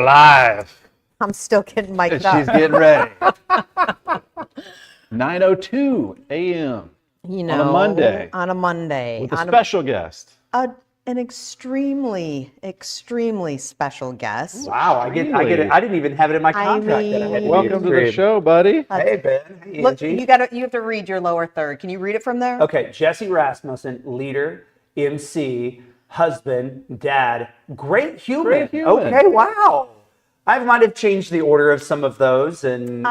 live. I'm still getting mic'd up. She's getting ready. 9:02 a.m. On a Monday. On a Monday. With a special guest. An extremely, extremely special guest. Wow, I get it. I didn't even have it in my contract that I had to Welcome to the show, buddy. Hey, Ben. Hey, Look, Angie. you have to read your lower third. Can you read it from there? Okay, Jesse Rasmussen, leader, MC, husband, dad, great human. Great human. Okay, wow. I might have changed the order of some of those, and but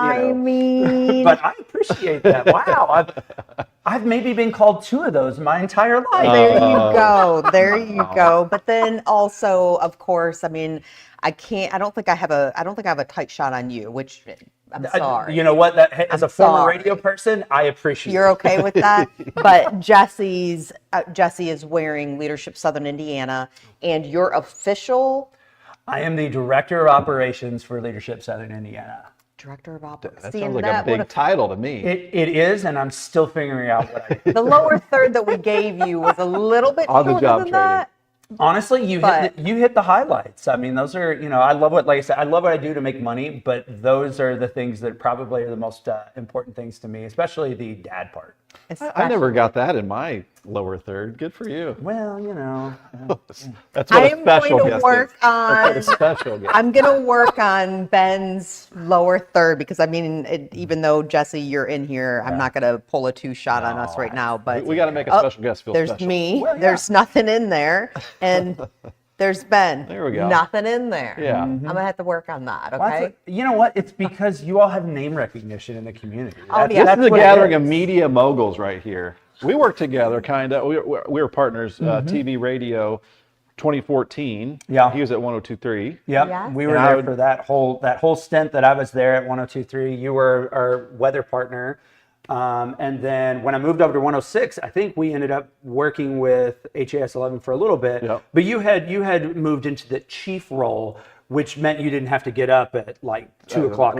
I appreciate that. Wow, I've maybe been called 2 of those my entire life. There you go. There you go. But then also, of course, I mean, I don't think I have a tight shot on you, which I'm sorry. You know what? As a former radio person, I appreciate. You're okay with that? But Jesse is wearing Leadership Southern Indiana, and your official. I am the Director of Operations for Leadership Southern Indiana. Director of Operations. That sounds like a big title to me. It is, and I'm still figuring out what I do. The lower third that we gave you was a little bit On the shorter job than training. that. Honestly, you hit the highlights. I mean, those are, I love like I said, I love what I do to make money, but those are the things that probably are the most important things to me, especially the dad part. I never got that in my lower third. Good for you. Well, That's what a special guest is. That's what a special guest. I'm going to work on Ben's lower third because, I mean, even though, Jesse, you're in here, I'm not going to pull a 2 shot on us right now. But we got to make a special guest feel there's special. Me. Well, there's nothing in there. And there's Ben. There we go. Nothing in there. Yeah. I'm going to have to work on that, okay? Well, you know what? It's because you all have name recognition in the community. Oh, yeah. This is a what it gathering of is. media moguls right here. We work together, kind of. We were partners, TV, radio, 2014. Yeah. He was at 102.3. Yep. Yeah. We were there for that whole stint that I was there at 102.3. You were our weather partner. And then when I moved over to 106, I think we ended up working with HAS 11 for a little bit. Yep. But you had moved into the chief role, which meant you didn't have to get up at like 2 o'clock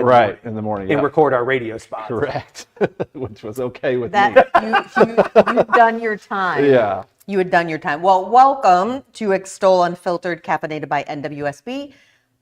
in the morning. and record our radio spots. Correct. Which was okay with me. You've done your time. Yeah. You had done your time. Well, welcome to Extol Unfiltered, caffeinated by NWSB.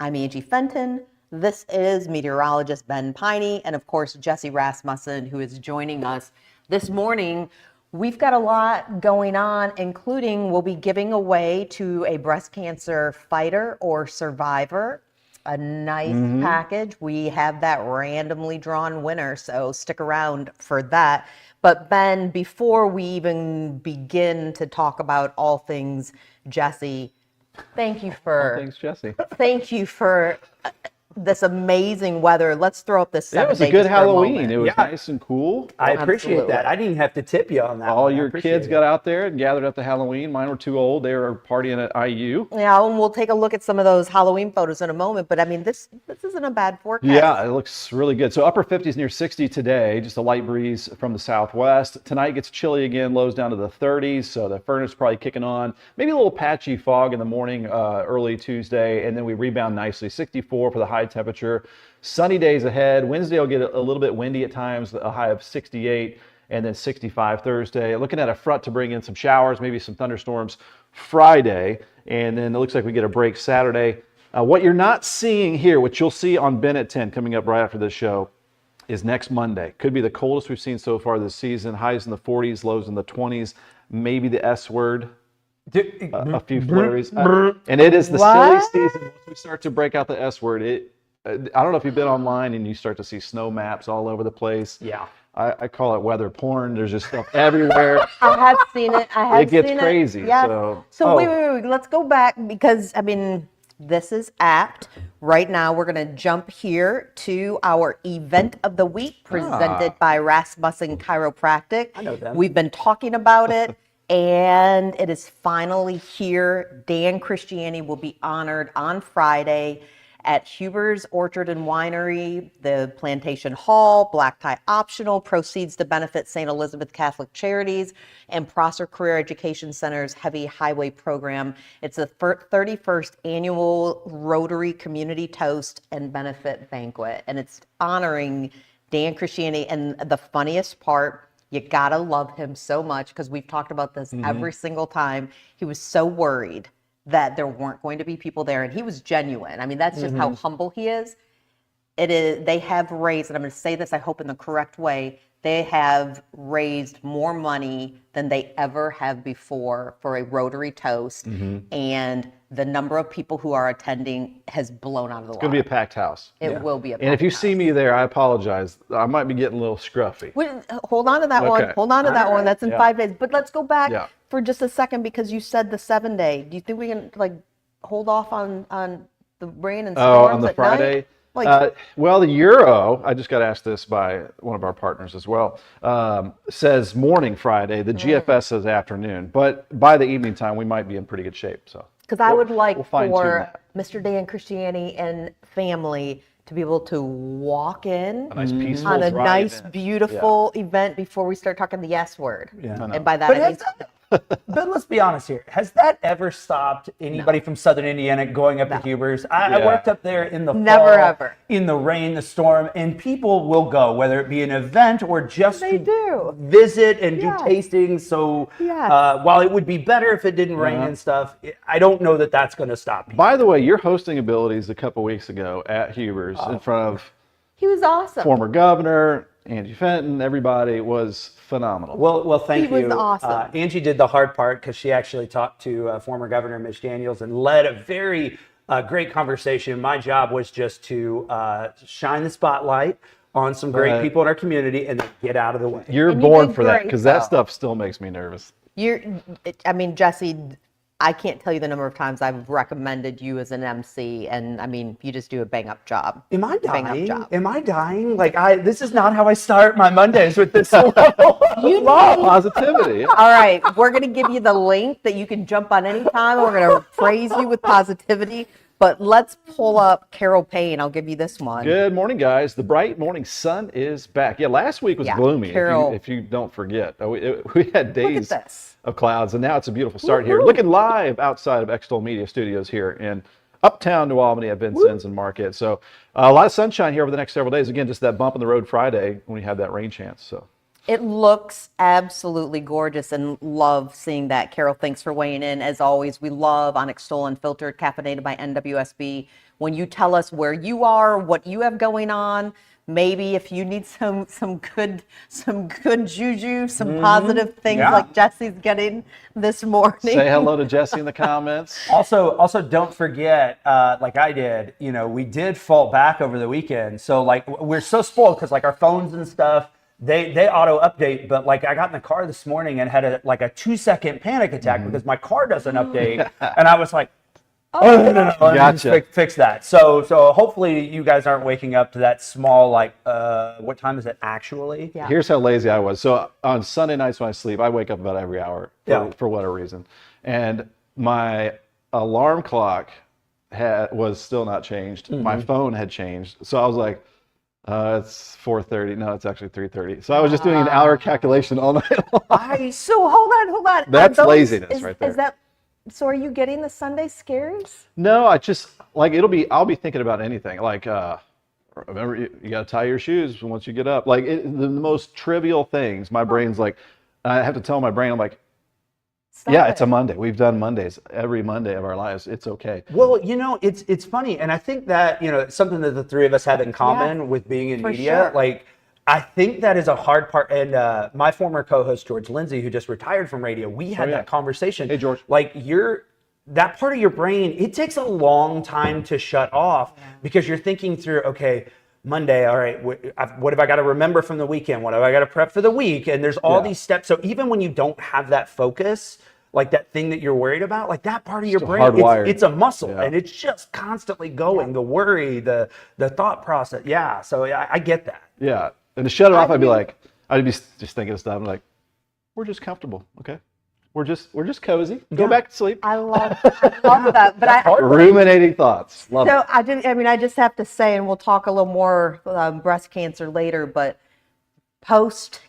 I'm Angie Fenton. This is meteorologist Ben Piney, and of course, Jesse Rasmussen, who is joining us this morning. We've got a lot going on, including we'll be giving away to a breast cancer fighter or survivor a nice package. We have that randomly drawn winner, so stick around for that. But Ben, before we even begin to talk about all things Jesse, thank you for Thanks, Jesse. thank you for this amazing weather. Let's throw up this 7 It was a days good for Halloween. moment. It was Yeah. nice and cool. I appreciate Absolutely. that. I didn't even have to tip you on that. All one. I your appreciate kids it. got out there and gathered up to Halloween. Mine were too old. They were partying at IU. Yeah, and we'll take a look at some of those Halloween photos in a moment. But I mean, this isn't a bad forecast. Yeah, it looks really good. So upper 50s, near 60 today, just a light breeze from the southwest. Tonight gets chilly again, lows down to the 30s, so the furnace probably kicking on. Maybe a little patchy fog in the morning, early Tuesday, and then we rebound nicely. 64 for the high temperature. Sunny days ahead. Wednesday will get a little bit windy at times, a high of 68, and then 65 Thursday. Looking at a front to bring in some showers, maybe some thunderstorms Friday, and then it looks like we get a break Saturday. What you're not seeing here, which you'll see on Ben at 10 coming up right after this show, is next Monday. Could be the coldest we've seen so far this season. Highs in the 40s, lows in the 20s, maybe the S word. A few flurries. And it is the silly season. Once we start to break out the S word, I don't know if you've been online and you start to see snow maps all over the place. Yeah. I call it weather porn. There's just stuff everywhere. I have seen it. It gets crazy. Yes. So Wait. Let's go back because, I mean, this is apt. Right now, we're going to jump here to our event of the week presented by Rasmussen Chiropractic. I know them. We've been talking about it. And it is finally here. Dan Christiani will be honored on Friday at Huber's Orchard and Winery, the Plantation Hall. Black tie optional. Proceeds to benefit St. Elizabeth Catholic Charities and Prosser Career Education Center's Heavy Highway Program. It's the 31st annual Rotary Community Toast and Benefit Banquet. And it's honoring Dan Christiani. And the funniest part, you gotta love him so much because we've talked about this every single time. He was so worried that there weren't going to be people there, and he was genuine. I mean, that's just how humble he is. It is. They have raised, and I'm going to say this, I hope in the correct way, they have raised more money than they ever have before for a Rotary Toast, and the number of people who are attending has blown out of the water. It's going to be a packed house. It will be a packed And if you house. see me there, I apologize. I might be getting a little scruffy. Wait, hold on to that one. Okay. Hold on to that one. That's in Yeah. 5 days. But let's go back Yeah. for just a second because you said the 7-day. Do you think we can hold off on the rain and storms On the at Friday? night? Like, Well, the Euro, I just got asked this by one of our partners as well, says morning Friday. The GFS says afternoon. But by the evening time, we might be in pretty good shape. So. because I would like we'll fine-tune for that. Mr. Dan Christiani and family to be able to walk in A nice peaceful on a drive nice, in. beautiful event before we start talking the S word. Yeah. I know. And by that, But, I mean, but let's be honest here. Has that ever stopped anybody from Southern Indiana going up to Huber's? I Yeah. worked up there in the Never, fall, ever. in the rain, the storm, and people will go, whether it be an event or just They to do. visit and Yes. do tastings. So Yes. while it would be better if it didn't rain and stuff, I don't know that that's going to stop people. By the way, your hosting abilities a couple weeks ago at Huber's in front of he was awesome. former governor, Angie Fenton, everybody was phenomenal. Well, thank He you. was awesome. Angie did the hard part because she actually talked to former Governor Mitch Daniels and led a very great conversation. My job was just to shine the spotlight on some great Right. people in our community and then get out of the way. You're And you born did for that great, because that though. stuff still makes me nervous. I mean, Jesse, I can't tell you the number of times I've recommended you as an MC, and I mean, you just do a bang up job. Am I Bang up dying? job. Am I dying? This is not how I start my Mondays with this level of You love. Positivity. All right, we're going to give you the link that you can jump on anytime. We're going to praise you with positivity. But let's pull up Carol Payne. I'll give you this one. Good morning, guys. The bright morning sun is back. Yeah, last week was Yeah, gloomy, Carol. if you don't forget. We had days this. of clouds, and now it's a beautiful start here. Woo-hoo. Looking live outside of Extol Media Studios here in uptown New Albany at Vincennes and Market. So a lot of sunshine here over the next several days. Again, just that bump in the road Friday when we had that rain chance. So It looks absolutely gorgeous and love seeing that. Carol, thanks for weighing in. As always, we love on Extol Unfiltered, caffeinated by NWSB. When you tell us where you are, what you have going on, maybe if you need some good juju, some positive things Yeah. like Jesse's getting this morning. say hello to Jesse in the comments. Also, don't forget, like I did, we did fall back over the weekend. So we're so spoiled because our phones and stuff, they auto update. But I got in the car this morning and had a 2-second panic attack because my car doesn't update, and I was like, oh no, let me just Gotcha. fix that. So hopefully you guys aren't waking up to that small what time is it actually? Yeah. Here's how lazy I was. So on Sunday nights when I sleep, I wake up about every hour Yeah. for whatever reason. And my alarm clock was still not changed. My phone had changed. So I was like, it's 4:30. No, it's actually 3:30. So I was just doing an hour calculation all night long. So hold on. That's Are those- laziness right there. Is that so? Are you getting the Sunday scaries? No, I just I'll be thinking about anything. Remember, you got to tie your shoes once you get up. The most trivial things. My brain's like, I have to tell my brain, I'm like, Stop yeah, it. it's a Monday. We've done Mondays every Monday of our lives. It's okay. Well, it's funny, and I think that it's something that the three of us have in common with being in for media. sure. I think that is a hard part. And my former co-host George Lindsay, who just retired from radio, we had yeah. that conversation. Hey, George. That part of your brain, it takes a long time to shut off because you're thinking through, okay, Monday, all right, what have I got to remember from the weekend? What have I got to prep for the week? And there's all these steps. So even when you don't have that focus, that thing that you're worried about, that part of your brain, hardwired. it's a muscle Yeah. and it's just constantly going. The worry, the thought process. Yeah. So I get that. Yeah. And to shut it off, I'd be just thinking of stuff. I'm like, we're just comfortable. Okay. We're just cozy. Go back to sleep. I love that. But Ruminating thoughts. Love it. So I just have to say, and we'll talk a little more breast cancer later, but post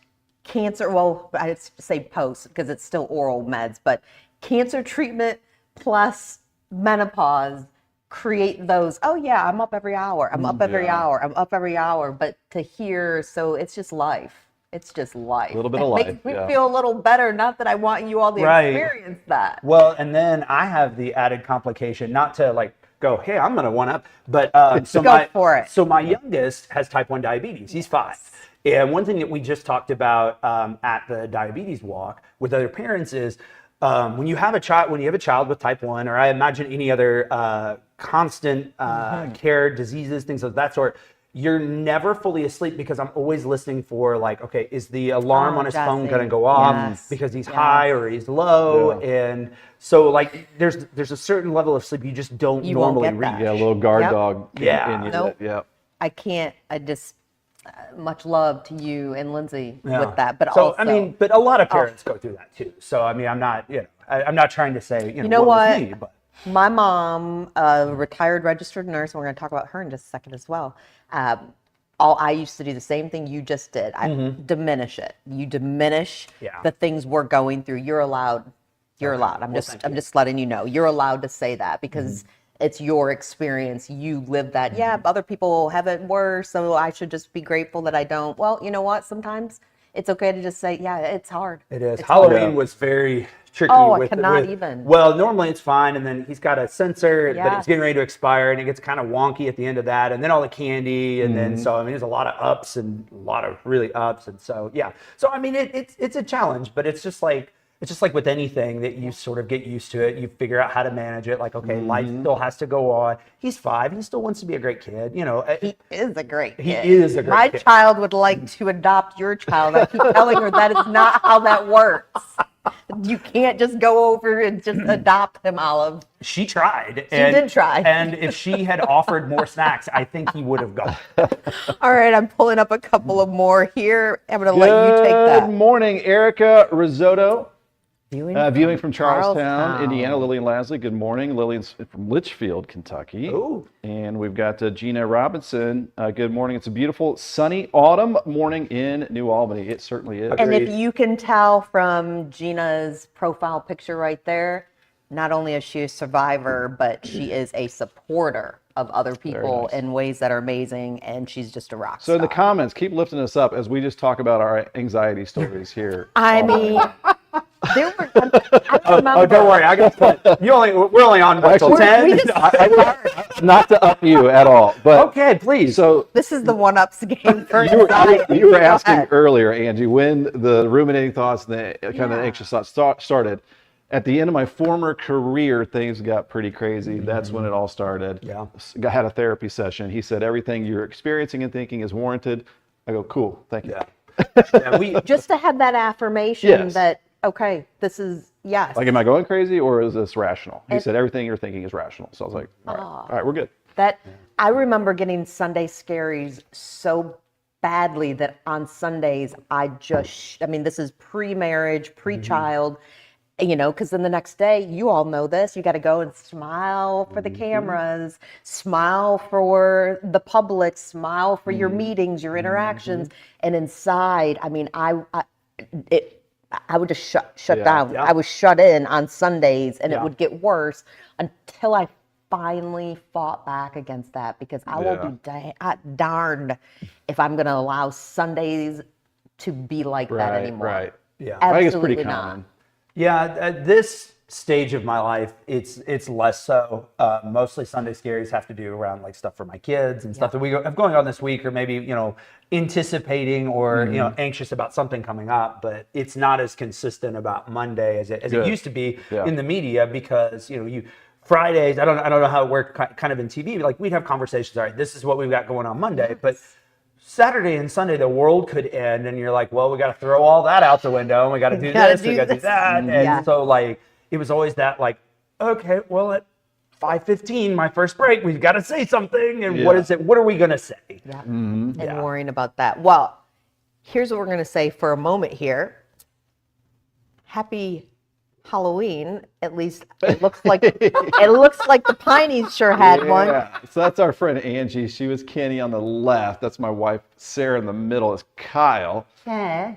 cancer, well, I say post because it's still oral meds, but cancer treatment plus menopause create those, oh yeah, I'm up every hour. I'm up every hour. I'm up every hour. But to hear, so it's just life. It's just life. A little bit it of life, makes me yeah. feel a little better. Not that I want you all to Right. experience that. Well, and then I have the added complication, not to like go, hey, I'm gonna one up, but so Go for it. So my youngest has type 1 diabetes. He's 5. And one thing that we just talked about at the diabetes walk with other parents is when you have a child with type 1, or I imagine any other constant care diseases, things of that sort, you're never fully asleep because I'm always listening for like, okay, is the alarm on his phone Jesse. going to go off Yes. because he's high or he's low? Yeah. And so like there's a certain level of sleep you just don't You won't normally get that. reach. Yeah, a little guard Yep. dog. Yeah. In you Nope. yeah. I can't. I just much love to you and Lindsay Yeah. with that. But so also, I mean, but a lot of parents go through that too. So I mean, I'm not, I'm not trying to say, you know what was what? me, but My mom, a retired registered nurse, and we're going to talk about her in just a second as well. I used to do the same thing you just did. I diminish it. You diminish Yeah. the things we're going through. You're allowed. You're allowed. I'm just letting you know. You're allowed to say that because it's your experience. You live that. Yeah, other people have it worse, so I should just be grateful that I don't. Well, you know what? Sometimes it's okay to just say, yeah, it's hard. it is. It's Halloween hard. was very tricky. Oh, I with, cannot with- even. Well, normally it's fine, and then he's got a sensor, but Yeah. it's getting ready to expire, and it gets kind of wonky at the end of that, and then all the candy, and then so I mean, there's a lot of ups and a lot of really ups, and so yeah. So I mean, it's a challenge, but it's just like with anything that you sort of get used to it, you figure out how to manage it. Like, okay, life still has to go on. He's 5, he still wants to be a great kid, He is a great kid. He is a great My kid. child would like to adopt your child. I keep telling her that is not how that works. You can't just go over and just adopt him, Olive. She tried. She did try. And if she had offered more snacks, I think he would have gone. All right, I'm pulling up a couple of more here. I'm going to let you take Good that. morning, Erica Risotto. Viewing from Charlestown, Charlestown. Indiana. Lillian Lasley, good morning. Lillian's from Litchfield, Kentucky. Ooh. And we've got Gina Robinson. Good morning. It's a beautiful sunny autumn morning in New Albany. It certainly is. And if Agreed. you can tell from Gina's profile picture right there, not only is she a survivor, but she is a supporter of other people nice. in ways that are amazing, and she's just a rock So star. in the comments, keep lifting us up as we just talk about our anxiety stories here. I mean, there were. I remember. Oh, don't worry. I got we're only on what, till Actually, 10? Not to up you at all, but Okay, please. so This is the one-ups game for you anxiety. were Go asking ahead. earlier, Angie, when the ruminating thoughts and the kind of anxious thoughts started. At the end of my former career, things got pretty crazy. That's when it all started. Yeah. I had a therapy session. He said, everything you're experiencing and thinking is warranted. I go, cool, thank you. Yeah, Just to have that affirmation Yes. that, okay, this is, yes. Like, am I going crazy or is this rational? He said, everything you're thinking is rational. So I was like, all right, we're good. That I remember getting Sunday scaries so badly that on Sundays I just I mean, this is pre-marriage, pre-child, because then the next day, you all know this, you got to go and smile for the cameras, smile for the public, smile for your meetings, your interactions, and inside, I mean, I would just shut down. Yeah. I was shut in on Sundays, and it Yeah. would get worse until I finally fought back against that, because I will be darned if I'm going to allow Sundays to be like that anymore. Right. yeah. I think it's Absolutely pretty not. common. Yeah, at this stage of my life, it's less so. Mostly Sunday scaries have to do around like stuff for my kids and stuff that we have going on this week, or maybe anticipating or anxious about something coming up. But it's not as consistent about Monday as it used to be in the media, because you Fridays. I don't know how it worked kind of in TV. But like we'd have conversations. All right, this is what we've got going on Monday, but Saturday and Sunday, the world could end, and you're like, well, we got to throw all that out the window, and we got to do this, we got to do that. And so, like, it was always that, like, okay, well, at 5:15, my first break, we've got to say something, and what is it? What are we going to say? Yeah. And worrying about that. Well, here's what we're going to say for a moment here. Happy Halloween. At least it looks like the Pineys sure had one. Yeah. So that's our friend Angie. She was Kenny on the left. That's my wife Sarah in the middle is Kyle. Oh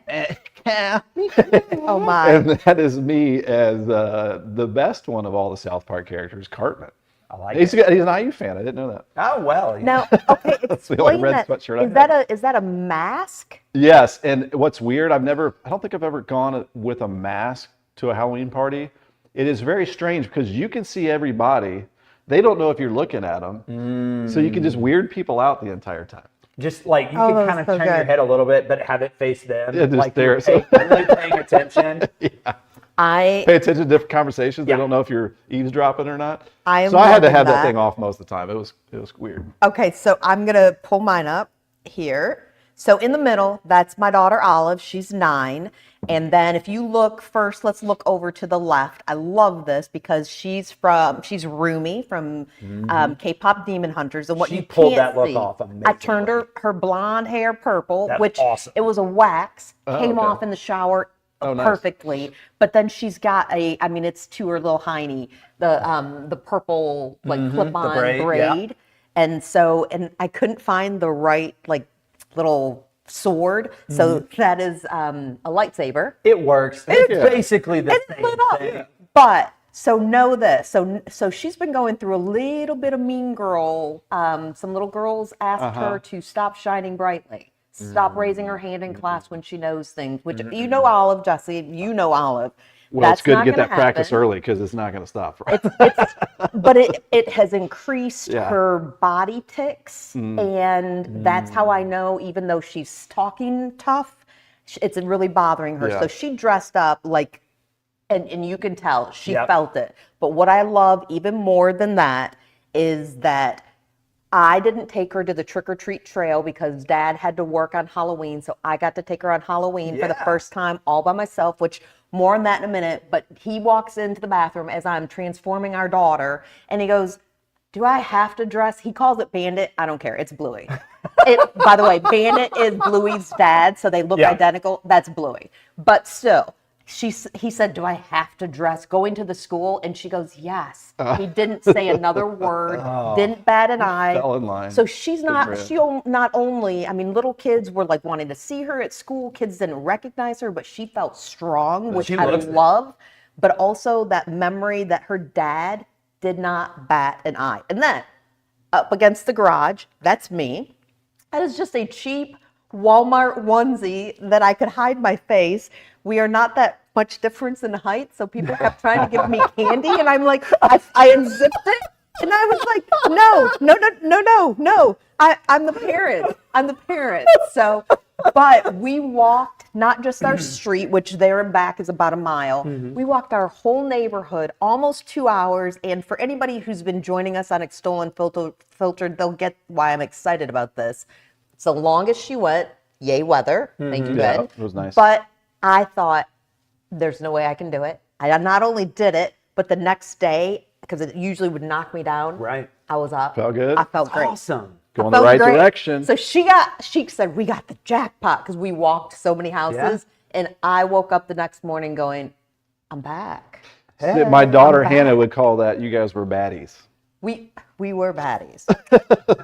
my. And that is me as the best one of all the South Park characters, Cartman. I like He's it. an IU fan. I didn't know that. Oh, well. Now, okay, That's the only explain red that. sweatshirt I Is that a mask? Yes, and what's weird, I don't think I've ever gone with a mask to a Halloween party. It is very strange because you can see everybody. They don't know if you're looking at them. So you can just weird people out the entire time. Just like you Oh, can that's kind of so turn your good. head a little bit, but have it face them. Yeah, just like there. you're really paying attention. Pay attention to different conversations. They don't know if you're eavesdropping or not. I am So I had to loving have that that. thing off most of the time. It was weird. Okay, so I'm gonna pull mine up here. So in the middle, that's my daughter Olive. She's 9. And then if you look first, let's look over to the left. I love this because she's Rumi from K-pop Demon Hunters. And what She you pulled can't that look see, off I amazingly. turned her blonde hair purple, That's which awesome. it was a wax, came okay. off in the shower Oh, nice. perfectly. But then she's got it's to her little hiney, the purple like clip-on braid, braid. yeah. And I couldn't find the right like little sword. So that is a lightsaber. It works. It's basically the It's same lit up. thing. But so know this. So she's been going through a little bit of mean girl. Some little girls asked her to stop shining brightly. Stop raising her hand in class when she knows things, which you know Olive, Jesse, you know Olive. Well, it's good to not get that gonna practice happen. early because it's not going to stop. Right? But it has increased Yeah. her body tics, and that's how I know, even though she's talking tough, it's really bothering her. Yeah. So she dressed up like, and you can tell she Yep. felt it. But what I love even more than that is that I didn't take her to the trick-or-treat trail because Dad had to work on Halloween, so I got to take her on Halloween for the Yeah. first time all by myself, which more on that in a minute. But he walks into the bathroom as I'm transforming our daughter, and he goes, do I have to dress? He calls it Bandit. I don't care. It's Bluey. By the way, Bandit is Bluey's dad, so they look Yeah. identical. That's Bluey. But still, he said, do I have to dress going to the school? And she goes, yes. He didn't say another word, didn't bat an eye. fell in line. So she's not, Good for she not only, I mean, little kids were like wanting to see her at school. Kids didn't recognize her, but she felt strong, which She I looks it. love. But also that memory that her dad did not bat an eye. And then up against the garage, that's me. That is just a cheap Walmart onesie that I could hide my face. We are not that much difference in height, so people kept trying to give me candy, and I'm like, I unzipped it, and I was like, no. I'm the parent. So, but we walked not just our street, which there and back is about a mile. We walked our whole neighborhood, almost 2 hours. And for anybody who's been joining us on Extol Unfiltered, they'll get why I'm excited about this. It's the longest she went. Yay, weather. Thank you, Yeah, Ben. it was nice. But I thought, there's no way I can do it. I not only did it, but the next day, because it usually would knock me down, Right. I was up. Felt good? I felt great. Awesome. Going I the felt right great. direction. So she said, we got the jackpot because we walked so many houses. And I woke up the next morning going, I'm back. My daughter Hannah would call that you guys were baddies. We were baddies.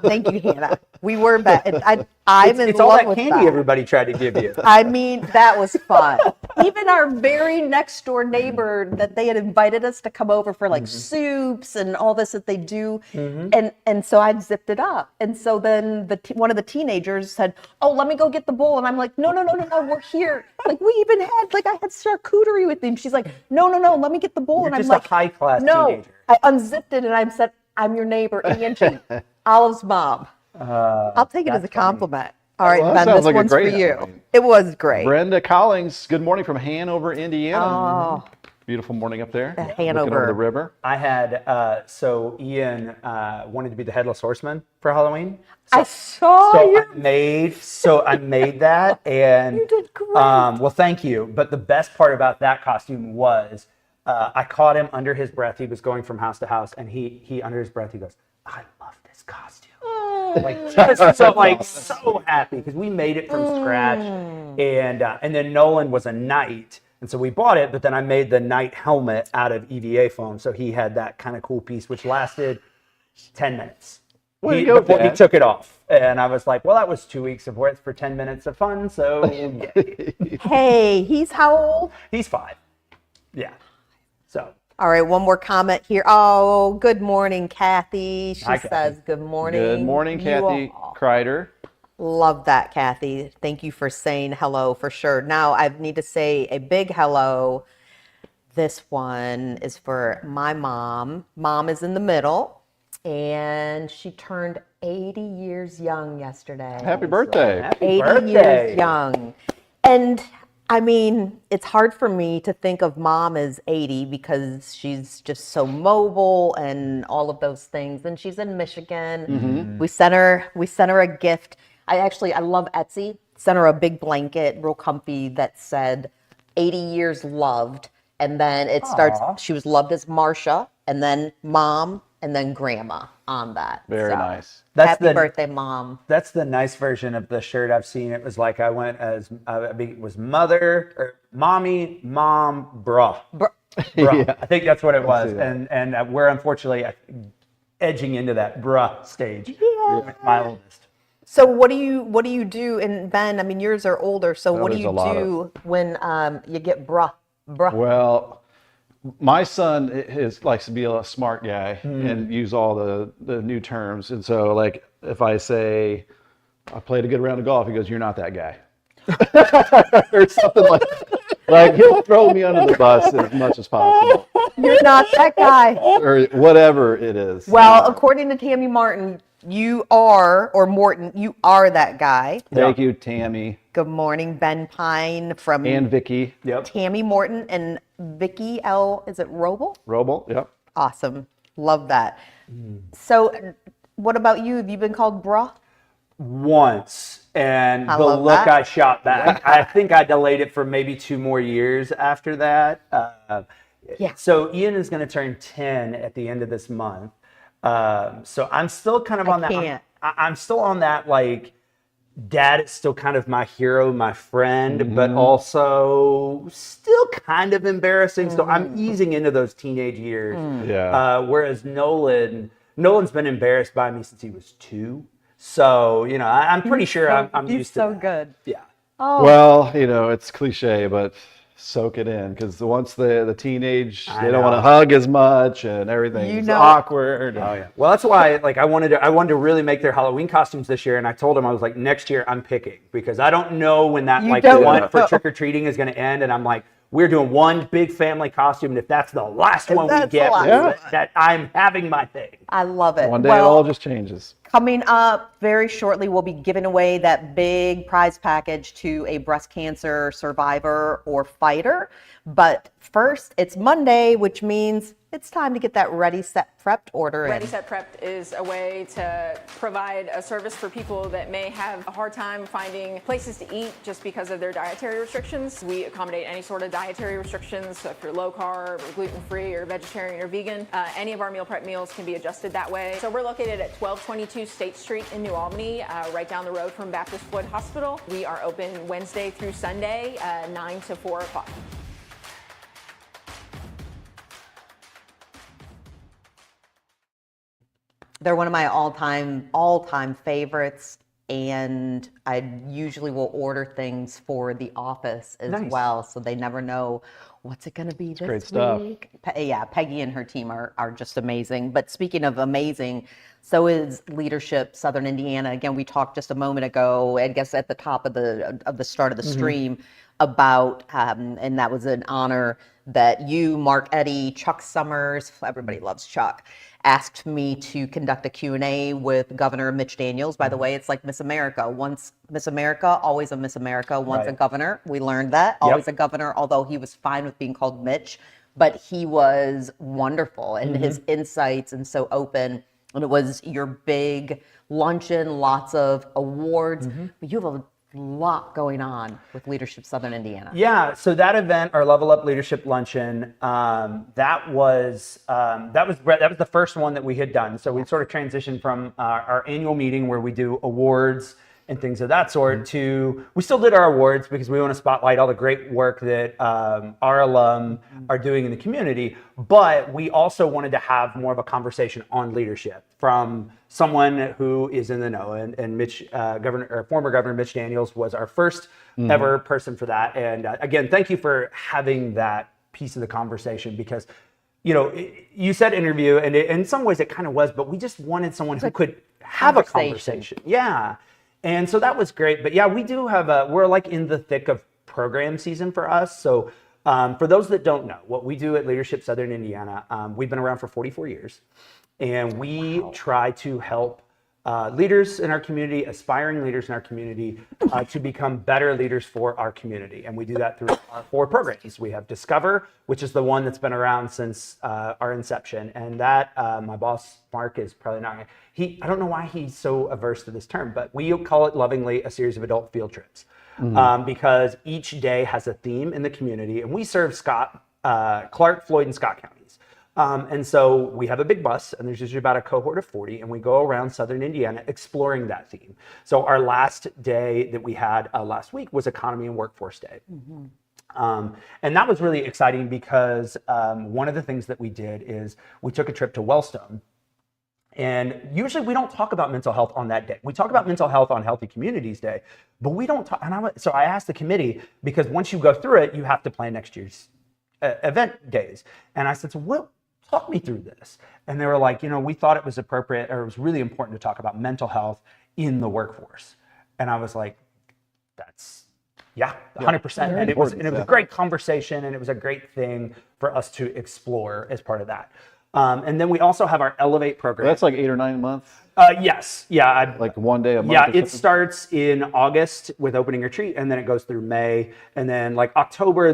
Thank you, Hannah. We were bad. I'm in It's all love that with candy that. everybody tried to give you. I mean, that was fun. Even our very next door neighbor that they had invited us to come over for like soups and all this that they do. And so I zipped it up. And so then one of the teenagers said, oh, let me go get the bowl. And I'm like, no, we're here. Like we even had, like I had charcuterie with him. She's like, no, let me get the bowl. You're and I'm just like, a high-class no. teenager. I unzipped it and I said, I'm your neighbor, Angie, Olive's mom. I'll take it as a compliment. All right, Well, that Ben, sounds this like a one's for great you. Halloween. It was great. Brenda Collings, good morning from Hanover, Indiana. Oh, Beautiful morning up there. Looking Hanover. over the river. I had, so Ian wanted to be the Headless Horseman for Halloween. I saw So you. I made that, and You did great. well, thank you. But the best part about that costume was I caught him under his breath. He was going from house to house, and he under his breath he goes, "I love this costume." Like just so happy because we made it from scratch, and then Nolan was a knight. And so we bought it, but then I made the knight helmet out of EVA foam. So he had that kind of cool piece, which lasted 10 minutes. Way to go, Before he Dad. took it off. And I was like, well, that was 2 weeks of work for 10 minutes of fun. So yay. Hey, he's how old? He's 5. Yeah. So All right, one more comment here. Oh, good morning, Kathy. She Hi, Kathy. says, good morning. Good morning, You Kathy all. Kreider. Love that, Kathy. Thank you for saying hello for sure. Now, I need to say a big hello. This one is for my mom. Mom is in the middle, and she turned 80 years young yesterday. Happy birthday. Happy 80 birthday. years young. And I mean, it's hard for me to think of mom as 80 because she's just so mobile and all of those things. And she's in Michigan. We sent her a gift. I love Etsy. Sent her a big blanket, real comfy, that said 80 years loved. And then it starts, she was loved as Marsha, and then mom, and then grandma on that. Very nice. That's Happy the- birthday, mom. That's the nice version of the shirt I've seen. It was like I went as it was mother or mommy, mom, bruh. Bruh. Yeah. I think that's what it was. see that. And we're unfortunately edging into that bruh stage with my oldest. So what do you do? And Ben, I mean, yours are older. So what do there's you a lot do when you get bruh? Well, my son likes to be a smart guy and use all the new terms. And so, like, if I say, I played a good round of golf, he goes, "You're not that guy." Or something like that. Like, he'll throw me under the bus as much as possible. You're not that guy. Or whatever it is. Well, according to Tammy Martin, you are, or Morton, you are that guy. Thank you, Tammy. Good morning, Ben Pine from And Vicky. Yep. Tammy Morton and Vicky L. Is it Roble? Roble, yep. Awesome. Love that. So what about you? Have you been called bruh? Once, and I the love look that. I shot back. I think I delayed it for maybe 2 more years after that. Yeah. So Ian is going to turn 10 at the end of this month. So I'm still kind of on that. can't. I'm still on that, like, dad is still kind of my hero, my friend, but also still kind of embarrassing. So I'm easing into those teenage years. Yeah. Whereas Nolan's been embarrassed by me since he was 2. So, you know, I'm pretty sure I'm He's used to so that. good. Yeah. Oh, Well, it's cliche, but soak it in, because once the teenage, I they don't want to know. hug as much and everything's awkward. Oh yeah. Well, that's why, like, I wanted to really make their Halloween costumes this year, and I told them, I was like, next year I'm picking, because I don't know when that don't one know. for trick or treating is going to end, and I'm like, we're doing one big family costume, and if that's the last one we that's the get, last one. that I'm having my thing. I love it. One day it all just changes. Coming up very shortly, we'll be giving away that big prize package to a breast cancer survivor or fighter. But first, it's Monday, which means it's time to get that Ready, Set, Prepped order in. Ready, Set, Prepped is a way to provide a service for people that may have a hard time finding places to eat just because of their dietary restrictions. We accommodate any sort of dietary restrictions. So if you're low carb or gluten-free or vegetarian or vegan, any of our meal prep meals can be adjusted that way. So we're located at 1222 State Street in New Albany, right down the road from Baptist Wood Hospital. We are open Wednesday through Sunday, 9 to 4 o'clock. They're one of my all-time favorites, and I usually will order things for the office as Nice. well, so they never know what's it going to be this great stuff. week. Yeah, Peggy and her team are just amazing. But speaking of amazing, so is Leadership Southern Indiana. Again, we talked just a moment ago, I guess at the top of the start of the stream, about, and that was an honor that you, Mark Eddy, Chuck Summers, everybody loves Chuck, asked me to conduct a Q&A with Governor Mitch Daniels. By the way, it's like Miss America. Once Miss America, always a Miss America. Once a Right. governor. We learned that. Always a governor, although he was fine with being called Mitch. But he was wonderful and his insights and so open. And it was your big luncheon, lots of awards. But you have a lot going on with Leadership Southern Indiana. Yeah, so that event, our Level Up Leadership Luncheon, that was the first one that we had done. So we sort of transitioned from our annual meeting where we do awards and things of that sort to, we still did our awards because we want to spotlight all the great work that our alum are doing in the community, but we also wanted to have more of a conversation on leadership from someone who is in the know. And Mitch, former Governor Mitch Daniels was our first ever person for that. And again, thank you for having that piece of the conversation, because you said interview, and in some ways it kind of was, but we just wanted someone who could have a conversation. Yeah. And so that was great. But yeah, we do have we're like in the thick of program season for us. So for those that don't know, what we do at Leadership Southern Indiana, we've been around for 44 years. And we try to help leaders in our community, aspiring leaders in our community, to become better leaders for our community. And we do that through our 4 programs. We have Discover, which is the one that's been around since our inception. And that, my boss, Mark, is probably not, I don't know why he's so averse to this term, but we call it lovingly a series of adult field trips. Because each day has a theme in the community. And we serve Clark, Floyd, and Scott counties. And so we have a big bus, and there's usually about a cohort of 40, and we go around Southern Indiana exploring that theme. So our last day that we had last week was Economy and Workforce Day. And that was really exciting because one of the things that we did is we took a trip to Wellstone. And usually we don't talk about mental health on that day. We talk about mental health on Healthy Communities Day, but we don't talk. So I asked the committee, because once you go through it, you have to plan next year's event days. And I said, so what? Talk me through this. And they were like, we thought it was appropriate, or it was really important to talk about mental health in the workforce. And I was like, that's, 100%. And it was a great conversation, and it was a great thing for us to explore as part of that. And then we also have our Elevate program. That's like 8 or 9 months? Yes. Yeah. Like one day a month? Yeah, it starts in August with opening retreat, and then it goes through May. And then like October,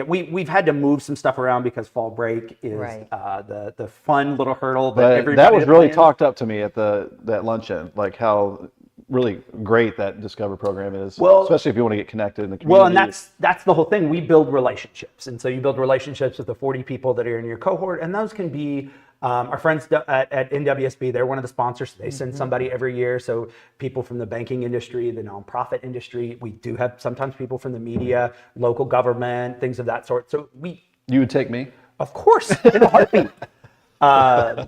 we've had to move some stuff around because fall break is the fun little hurdle that everybody that was really plans. talked up to me at that luncheon, like how really great that Discover program is, especially if you want to get connected in the community. Well, and that's the whole thing. We build relationships. And so you build relationships with the 40 people that are in your cohort, and those can be our friends at NWSB. They're one of the sponsors. They send somebody every year. So people from the banking industry, the nonprofit industry. We do have sometimes people from the media, local government, things of that sort. So You would take me? Of course, in a heartbeat.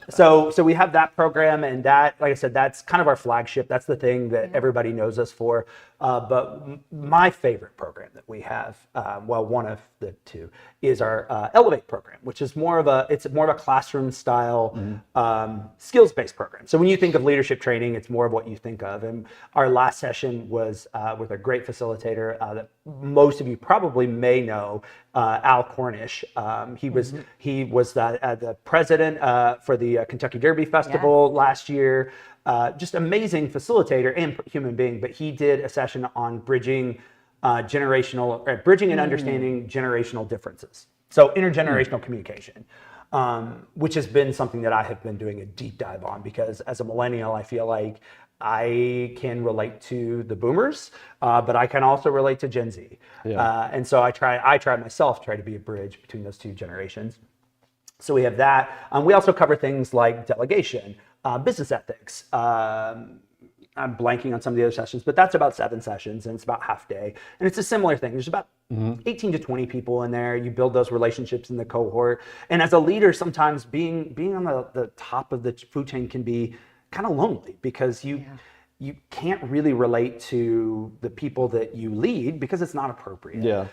So we have that program, and that, like I said, that's kind of our flagship. That's the thing that everybody knows us for. But my favorite program that we have, one of the two, is our Elevate program, which is more of a classroom style skills-based program. So when you think of leadership training, it's more of what you think of. And our last session was with a great facilitator that most of you probably may know, Al Cornish. He was the president for the Kentucky Derby Festival last year. Just amazing facilitator and human being. But he did a session on bridging and understanding generational differences. So intergenerational communication, which has been something that I have been doing a deep dive on, because as a millennial, I feel like I can relate to the boomers, but I can also relate to Gen Z. And so I try myself to be a bridge between those two generations. So we have that. We also cover things like delegation, business ethics. I'm blanking on some of the other sessions, but that's about 7 sessions, and it's about half day. And it's a similar thing. There's about 18 to 20 people in there. You build those relationships in the cohort. And as a leader, sometimes being on the top of the food chain can be kind of lonely, because you can't really relate to the people that you lead because it's not appropriate.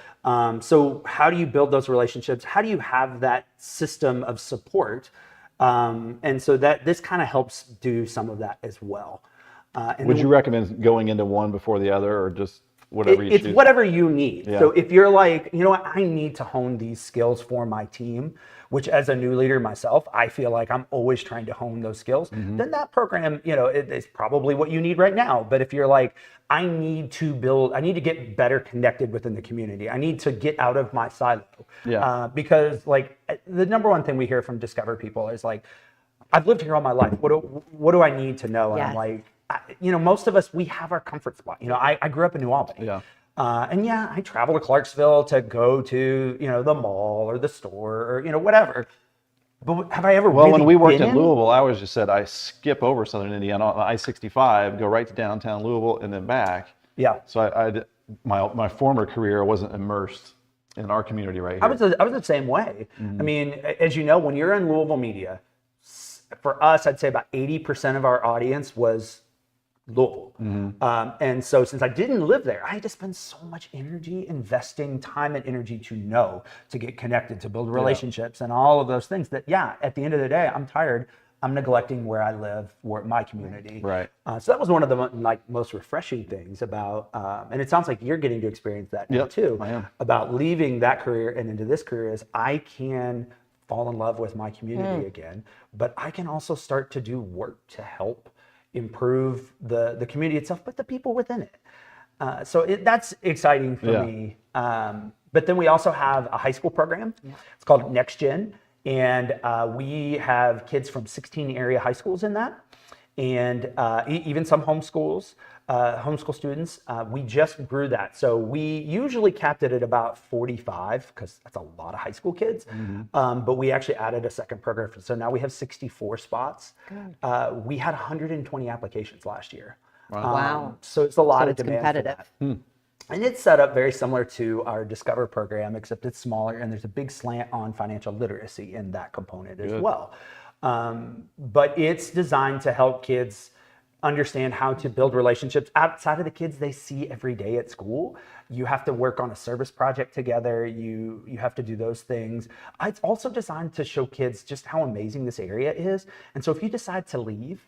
So how do you build those relationships? How do you have that system of support? And so that this kind of helps do some of that as well. Would you recommend going into one before the other, or just whatever you choose? It's whatever you need. So if you're like, you know what, I need to hone these skills for my team, which as a new leader myself, I feel like I'm always trying to hone those skills, then that program, it's probably what you need right now. But if you're like, I need to get better connected within the community. I need to get out of my silo. Because like the number one thing we hear from Discover people is like, I've lived here all my life. What do I need to know? And I'm like, most of us, we have our comfort spot. I grew up in New Albany. And I travel to Clarksville to go to, the mall or the store or, whatever. But have I ever really when we worked been in Louisville, I always just said I skip over Southern Indiana on I-65, go right to downtown Louisville, and then back. So my former career wasn't immersed in our community right here. I was the same way. I mean, as you know, when you're in Louisville media, for us, I'd say about 80% of our audience was Louisville. And so since I didn't live there, I had to spend so much energy investing time and energy to get connected, to build relationships and all of those things that, at the end of the day, I'm tired. I'm neglecting where I live, where my community. Right. So that was one of the most refreshing things about, and it sounds like you're getting to experience that now too. I am. About leaving that career and into this career is I can fall in love with my community again, but I can also start to do work to help improve the community itself, but the people within it. So that's exciting for me. But then we also have a high school program. It's called Next Gen. And we have kids from 16 area high schools in that. And even some homeschool students. We just grew that. So we usually capped it at about 45 because that's a lot of high school kids. But we actually added a second program. So now we have 64 spots. We had 120 applications last year. Wow. So it's a lot So of it's demand competitive. for that. And it's set up very similar to our Discover program, except it's smaller and there's a big slant on financial literacy in that component as well. But it's designed to help kids understand how to build relationships outside of the kids they see every day at school. You have to work on a service project together. You have to do those things. It's also designed to show kids just how amazing this area is. And so if you decide to leave,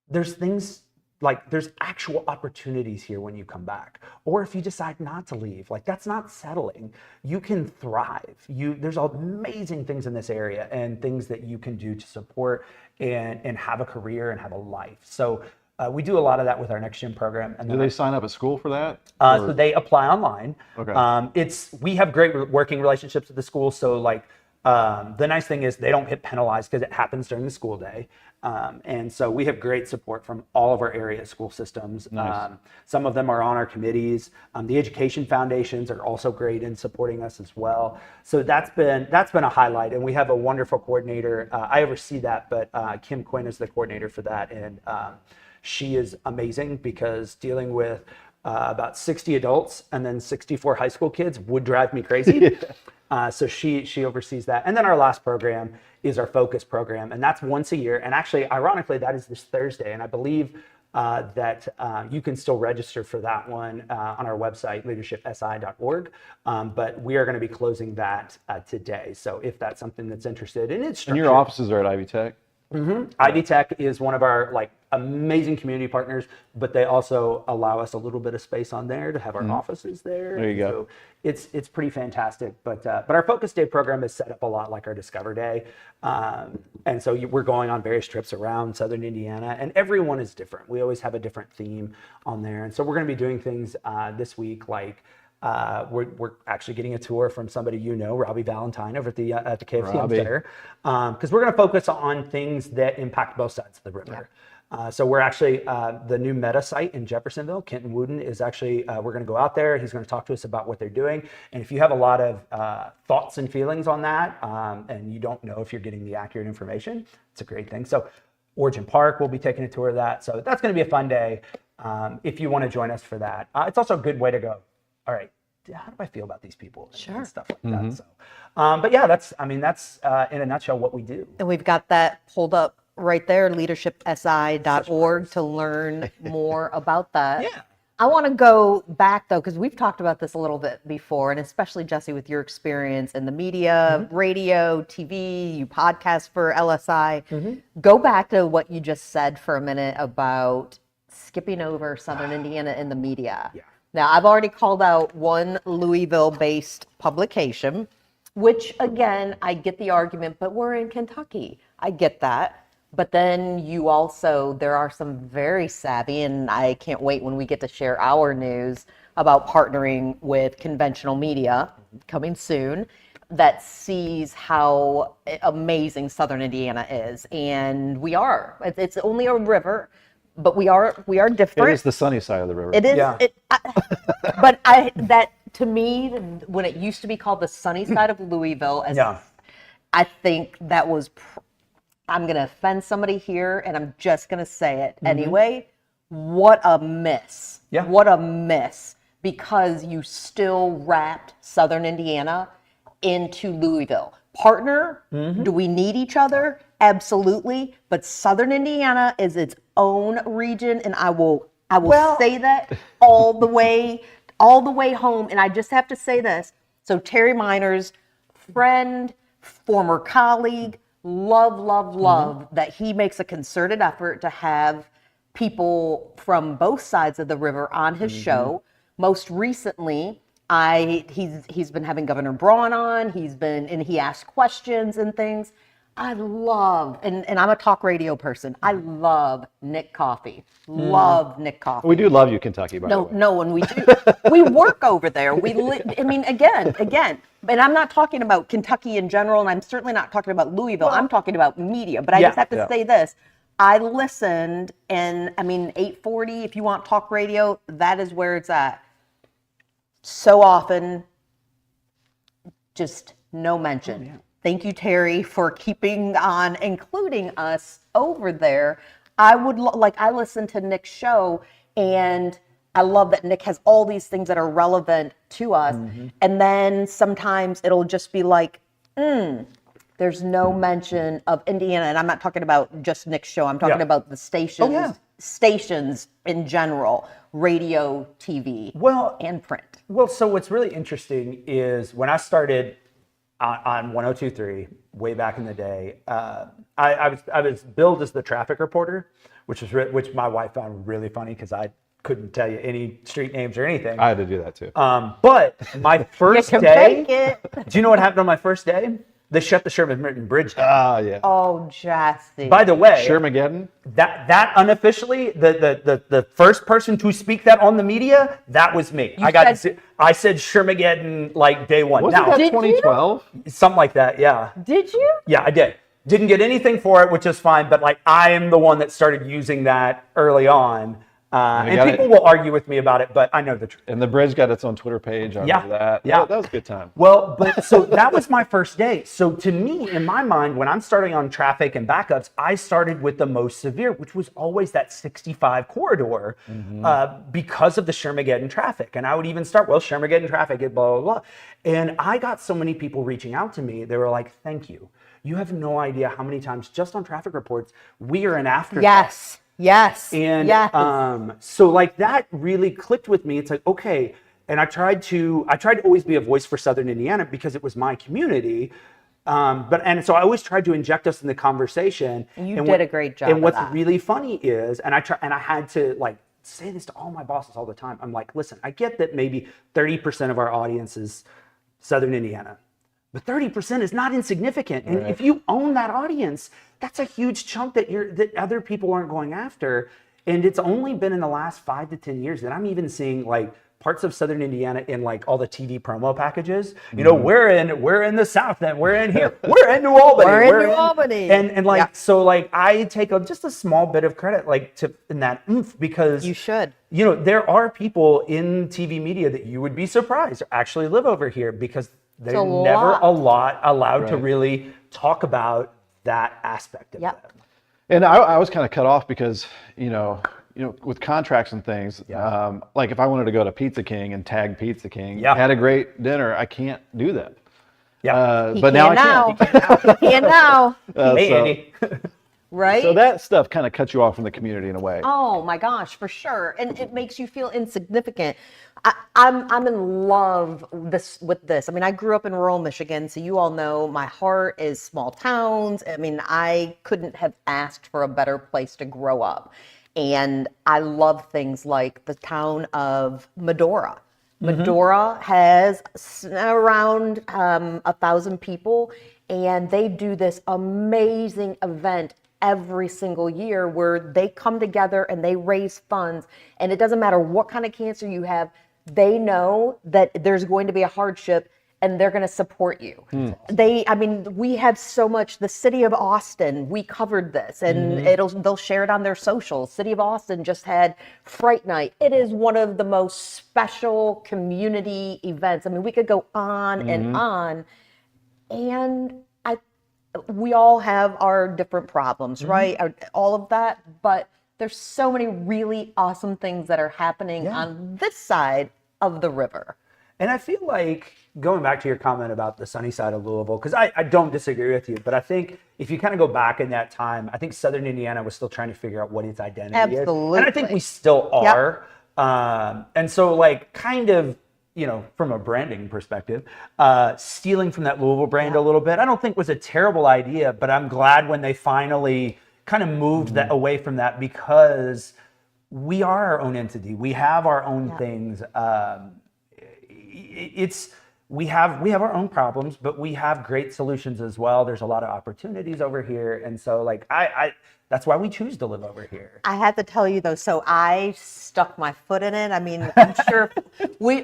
there's actual opportunities here when you come back. Or if you decide not to leave, that's not settling. You can thrive. There's amazing things in this area and things that you can do to support and have a career and have a life. So we do a lot of that with our Next Gen program. And Do they sign up at school for that? So they apply online. Okay. We have great working relationships with the school. So the nice thing is they don't get penalized because it happens during the school day. And so we have great support from all of our area school systems. Nice. Some of them are on our committees. The education foundations are also great in supporting us as well. So that's been a highlight. And we have a wonderful coordinator. I oversee that, but Kim Quinn is the coordinator for that. And she is amazing because dealing with about 60 adults and then 64 high school kids would drive me crazy. So she oversees that. And then our last program is our Focus program, and that's once a year. And actually, ironically, that is this Thursday. And I believe that you can still register for that one on our website, leadershipsi.org. But we are going to be closing that today. So if that's something that's interested in it, And your offices are at Ivy Tech? Ivy Tech is one of our amazing community partners, but they also allow us a little bit of space on there to have our offices there. There you go. So it's pretty fantastic. But our Focus Day program is set up a lot like our Discover Day, and so we're going on various trips around Southern Indiana, and everyone is different. We always have a different theme on there, and so we're going to be doing things this week like. We're actually getting a tour from somebody Robbie Valentine over at the KFC Center, because we're going to focus on things that impact both sides of the river. So we're actually the new Meta site in Jeffersonville. Kenton Wooden is actually we're going to go out there. He's going to talk to us about what they're doing. And if you have a lot of thoughts and feelings on that, and you don't know if you're getting the accurate information, it's a great thing. So Origin Park will be taking a tour of that. So that's going to be a fun day if you want to join us for that. It's also a good way to go. All right, how do I feel about these people and stuff like that? So, but yeah, that's in a nutshell what we do. And we've got that pulled up right there, leadershipsi.org, to learn more about that. Yeah. I want to go back though, because we've talked about this a little bit before, and especially Jesse, with your experience in the media, radio, TV, you podcast for LSI. Go back to what you just said for a minute about skipping over Southern Indiana in the media. Yeah. Now, I've already called out one Louisville-based publication, which, again, I get the argument, but we're in Kentucky. I get that. But then there are some very savvy, and I can't wait when we get to share our news about partnering with conventional media coming soon, that sees how amazing Southern Indiana is. And we are. It's only a river. But we are different. It is the sunny side of the river. It is. Yeah. That to me, when it used to be called the sunny side of Louisville, I think that was. I'm going to offend somebody here, and I'm just going to say it anyway. What a miss! Yeah. What a miss! Because you still wrapped Southern Indiana into Louisville. Partner? Do we need each other? absolutely. But Southern Indiana is its own region, and I will Well- say that all the way home. And I just have to say this. So Terry Miner's friend, former colleague, love that he makes a concerted effort to have people from both sides of the river on his show. Most recently, he's been having Governor Braun on. He asked questions and things. I love, and I'm a talk radio person. I love Nick Coffey. Love Nick Coffey. We do love you, Kentucky, by the way. No, and we do. We work over there. I mean, again, and I'm not talking about Kentucky in general, and I'm certainly not talking about Louisville. I'm talking about media. But I just have to say this. I listened, and I mean, 840, if you want talk radio, that is where it's at. So often, just no mention. Oh, yeah. Thank you, Terry, for keeping on including us over there. I would I listen to Nick's show, and I love that Nick has all these things that are relevant to us. And then sometimes it'll just be like, there's no mention of Indiana. And I'm not talking about just Nick's show. I'm talking about the stations, stations in general, radio, TV, and print. Well, so what's really interesting is when I started on 102.3 way back in the day, I was billed as the traffic reporter, which my wife found really funny because I couldn't tell you any street names or anything. I had to do that too. But my first You can day, make it. do you know what happened on my first day? They shut the Sherman Bridge down. Ah, yeah. Oh, Jesse. By the way, Shermageddon? that unofficially, the first person to speak that on the media, that was me. I said Shermageddon like day one. Wasn't Now, that 2012? something like that, yeah. Did you? Yeah, I did. Didn't get anything for it, which is fine, but like I am the one that started using that early on. And people will argue with me about it, but I know the truth. And the bridge got its own Twitter page. I remember that. Yeah. That was a good time. Well, but so that was my first day. So to me, in my mind, when I'm starting on traffic and backups, I started with the most severe, which was always that 65 corridor because of the Shermageddon traffic. And I would even start, Shermageddon traffic, blah, blah, blah. And I got so many people reaching out to me. They were like, thank you. You have no idea how many times just on traffic reports, we are an afterthought. Yes. And yes. so like that really clicked with me. It's like, okay. And I tried to always be a voice for Southern Indiana because it was my community. So I always tried to inject us in the conversation. You did a great job. And what's of that. really funny is, and I had to like say this to all my bosses all the time. I'm like, listen, I get that maybe 30% of our audience is Southern Indiana. But 30% is not insignificant. And if you own that audience, that's a huge chunk that other people aren't going after. And it's only been in the last 5 to 10 years that I'm even seeing like parts of Southern Indiana in like all the TV promo packages. You know, we're in the South and we're in here. We're in New Albany. We're in New Albany. And like, so like I take just a small bit of credit like in that oomph because You should. You know, there are people in TV media that you would be surprised actually live over here because they're never allowed to really talk about that aspect of them. And I was kind of cut off because, you know, with contracts and things, like if I wanted to go to Pizza King and tag Pizza King, had a great dinner, I can't do that. But now I can. He can now. Hey, Andy. Right? So that stuff kind of cuts you off from the community in a way. Oh my gosh, for sure. And it makes you feel insignificant. I'm in love with this. I mean, I grew up in rural Michigan, so you all know my heart is small towns. I mean, I couldn't have asked for a better place to grow up. And I love things like the town of Medora. Medora has around 1,000 people, and they do this amazing event every single year where they come together and they raise funds. And it doesn't matter what kind of cancer you have, they know that there's going to be a hardship and they're going to support you. We have so much, the city of Austin, we covered this and they'll share it on their socials. City of Austin just had Fright Night. It is one of the most special community events. I mean, we could go on and on. And we all have our different problems, right? All of that, but there's so many really awesome things that are happening on this side of the river. And I feel like going back to your comment about the sunny side of Louisville, because I don't disagree with you, but I think if you kind of go back in that time, I think Southern Indiana was still trying to figure out what its identity is. And I think we still are. And so like kind of, you know, from a branding perspective, stealing from that Louisville brand a little bit, I don't think was a terrible idea, but I'm glad when they finally kind of moved that away from that, because we are our own entity. We have our own things. We have our own problems, but we have great solutions as well. There's a lot of opportunities over here. And so like, that's why we choose to live over here. I had to tell you though, so I stuck my foot in it. I mean, I'm sure we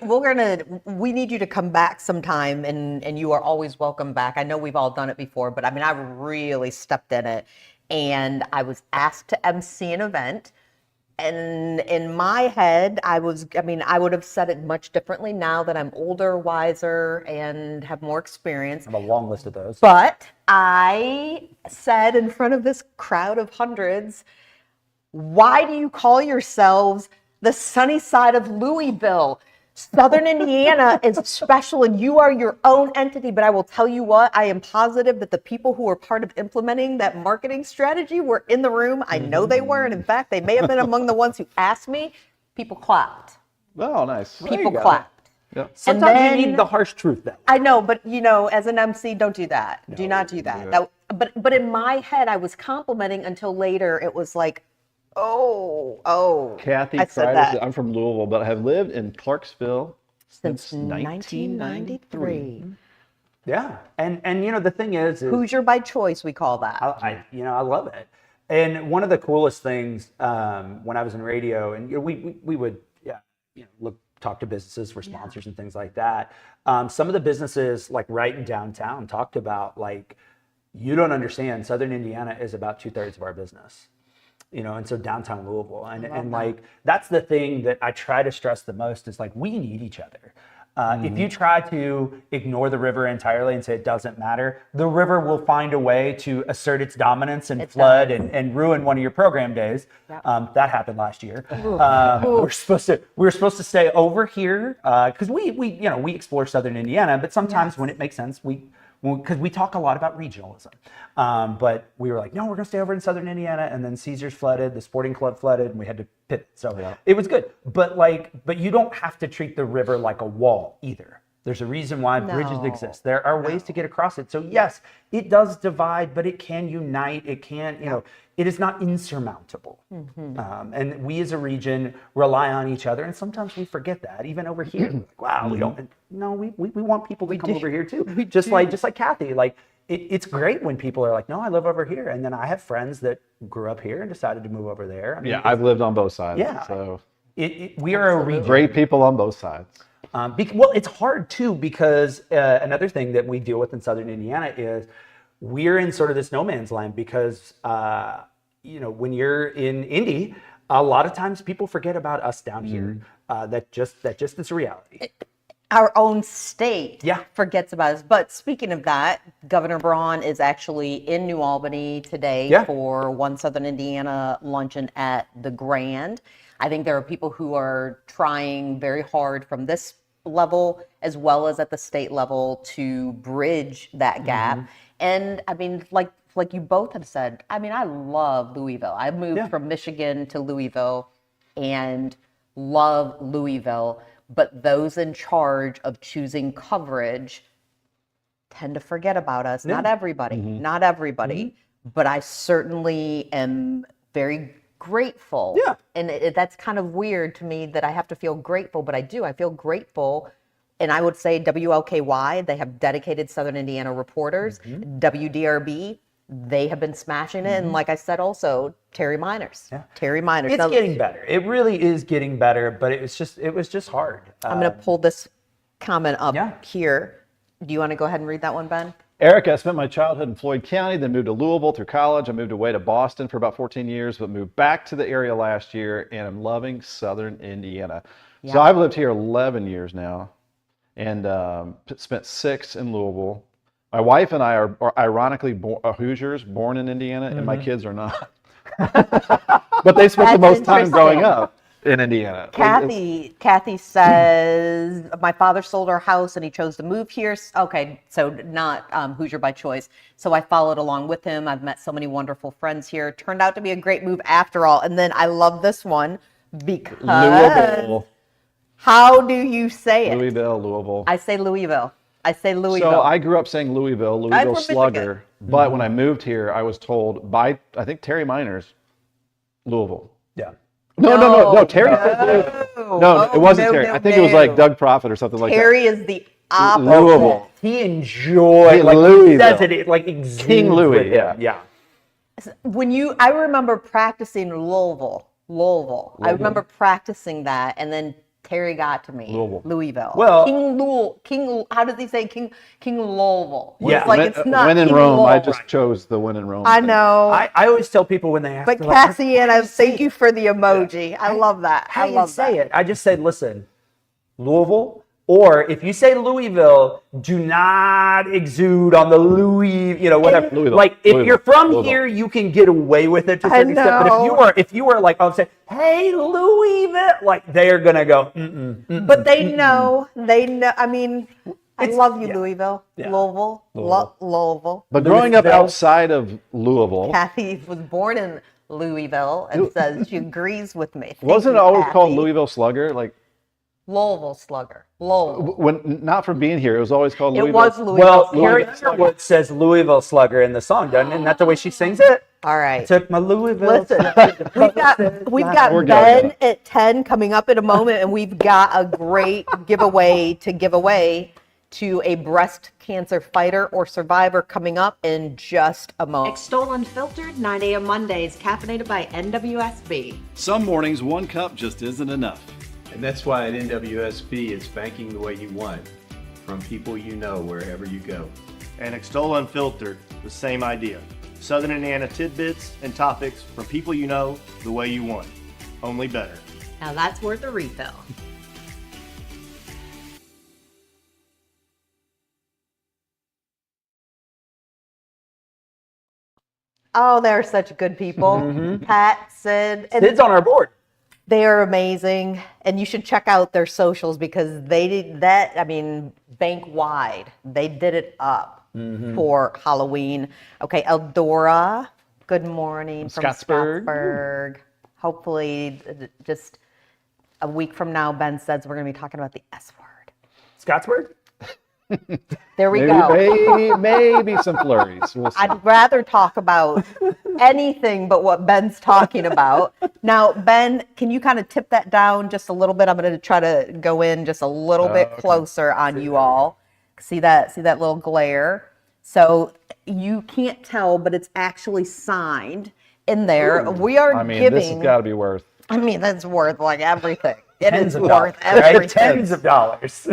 need you to come back sometime, and you are always welcome back. I know we've all done it before, but I mean, I really stepped in it, and I was asked to MC an event. And in my head, I would have said it much differently now that I'm older, wiser, and have more experience. I have a long list of those. But I said in front of this crowd of hundreds, why do you call yourselves the sunny side of Louisville? Southern Indiana is special and you are your own entity. But I will tell you what, I am positive that the people who were part of implementing that marketing strategy were in the room. I know they were. And in fact, they may have been among the ones who asked me. People clapped. Oh, nice. People clapped. Yep. Sometimes you need the harsh truth though. I know, but you know, as an MC, don't do that. Do not do that. But in my head, I was complimenting until later. It was like, oh. Kathy I said Kreider that. says, I'm from Louisville, but I have lived in Clarksville Since 1993. Yeah. And you know, the thing is Hoosier by choice, we call that. I love it. And one of the coolest things when I was in radio, and you know, we would talk to businesses for sponsors and things like that. Some of the businesses like right in downtown talked about like, you don't understand, Southern Indiana is about 2/3 of our business. You know, and so downtown Louisville, and like that's the thing that I try to stress the most is like we need each other. If you try to ignore the river entirely and say it doesn't matter, the river will find a way to assert its dominance and flood and ruin one of your program days. Yep. That happened last year. We were supposed to stay over here because we explore Southern Indiana, but sometimes when it makes sense, because we talk a lot about regionalism. But we were like, no, we're going to stay over in Southern Indiana. And then Caesars flooded, the sporting club flooded, and we had to pivot. So it was good. But you don't have to treat the river like a wall either. There's a reason why bridges exist. There are ways to get across it. So yes, it does divide, but it can unite. It can, it is not insurmountable. And we as a region rely on each other. And sometimes we forget that, even over here. Like, wow, we don't, no, we want people to come over here too. Just like Kathy, like it's great when people are like, no, I live over here. And then I have friends that grew up here and decided to move over there. I mean, I've lived on both sides. Yeah. So we are a region. Great people on both sides. Well, it's hard too, because another thing that we deal with in Southern Indiana is we're in sort of this no man's land because, when you're in Indy, a lot of times people forget about us down here. That just is a reality. Our own state forgets about us. But speaking of that, Governor Braun is actually in New Albany today for One Southern Indiana luncheon at the Grand. I think there are people who are trying very hard from this level as well as at the state level to bridge that gap. And I mean, like you both have said, I mean, I love Louisville. I moved from Michigan to Louisville and love Louisville. But those in charge of choosing coverage tend to forget about us. Not everybody, but I certainly am very grateful. And that's kind of weird to me that I have to feel grateful, but I do. I feel grateful. And I would say WLKY, they have dedicated Southern Indiana reporters. WDRB, they have been smashing it. And like I said, also Terry Miners. Terry Miners. It's getting better. It really is getting better, but it was just hard. I'm going to pull this comment up here. Do you want to go ahead and read that one, Ben? Erica, I spent my childhood in Floyd County, then moved to Louisville through college. I moved away to Boston for about 14 years, but moved back to the area last year, and I'm loving Southern Indiana. So I've lived here 11 years now, and spent 6 in Louisville. My wife and I are ironically Hoosiers, born in Indiana, and my kids are not. But they spent the most time growing up. in Indiana. Kathy says my father sold our house and he chose to move here. Okay, so not Hoosier by choice. So I followed along with him. I've met so many wonderful friends here. Turned out to be a great move after all. And then I love this one because Louisville. how do you say it? Louisville. I say Louisville. So I grew up saying Louisville from Slugger. Michigan. But when I moved here, I was told by, I think, Terry Miners, Louisville. Yeah. No. Terry said Louisville. No, it wasn't Terry. I think it was like Doug Profit or something like that. Terry is the opposite. Louisville. He enjoyed, like, Louisville. he says it, like, exudes King Louis, with him. yeah. I remember practicing Louisville. I remember practicing that, and then Terry got to me. Louisville. Well, King. How does he say King Louisville? Yeah. It's like it's not When in King Rome, I Louisville. just chose the when in Rome. I thing. know. I always tell people when they ask, But they're like, Cassie, and I thank you for the emoji. I love that. how I do you love say that. it? I just said, listen, Louisville, or if you say Louisville, do not exude on the Louis, whatever. Louisville. Like, if Louisville. you're from Louisville. here, you can get away with it to a I certain extent. know. But if you were like, I'm saying, hey, Louisville, like, they're gonna go, But they know. I mean, I love you, yeah. Louisville, Yeah. Louisville, Louisville. But growing up Louisville. outside of Louisville, Kathy was born in Louisville and says she agrees with me. Thank wasn't it you, always called Kathy. Louisville Slugger? Like, Louisville Slugger. Louisville. when not for being here, it was always called It Louisville. was Louisville. well, Slugger. Carrie Underwood says Louisville Slugger in the song, doesn't it? Isn't that the way she sings it? All I right. took my Louisville. Listen, we've got We're Ben good. at 10 coming up in a moment, and we've got a great giveaway to give away to a breast cancer fighter or survivor coming up in just a moment. Extol Unfiltered, 9 a.m. Mondays, caffeinated by NWSB. Some mornings, one cup just isn't enough. And that's why at NWSB, it's banking the way you want, from people you know wherever you go. And Extol Unfiltered, the same idea. Southern Indiana tidbits and topics from people you know the way you want. Only better. Now that's worth a refill. Oh, they're such good people. Pat, Sid, and Sid's on our board. they are amazing. And you should check out their socials because they did that. I mean, bank wide, they did it up for Halloween. Okay, Eldora, good morning from Scottsburg. Scottsburg. Hopefully, just a week from now, Ben says we're going to be talking about the S word. Scottsburg? There we go. Maybe some flurries. We'll see. I'd rather talk about anything but what Ben's talking about. Now, Ben, can you kind of tip that down just a little bit? I'm going to try to go in just a little bit closer on you all. See that little glare? So you can't tell, but it's actually signed in there. We are I mean, giving. this has got to be worth. I mean, that's worth like everything. It Tens is of worth dollars, right? everything. Tens of dollars.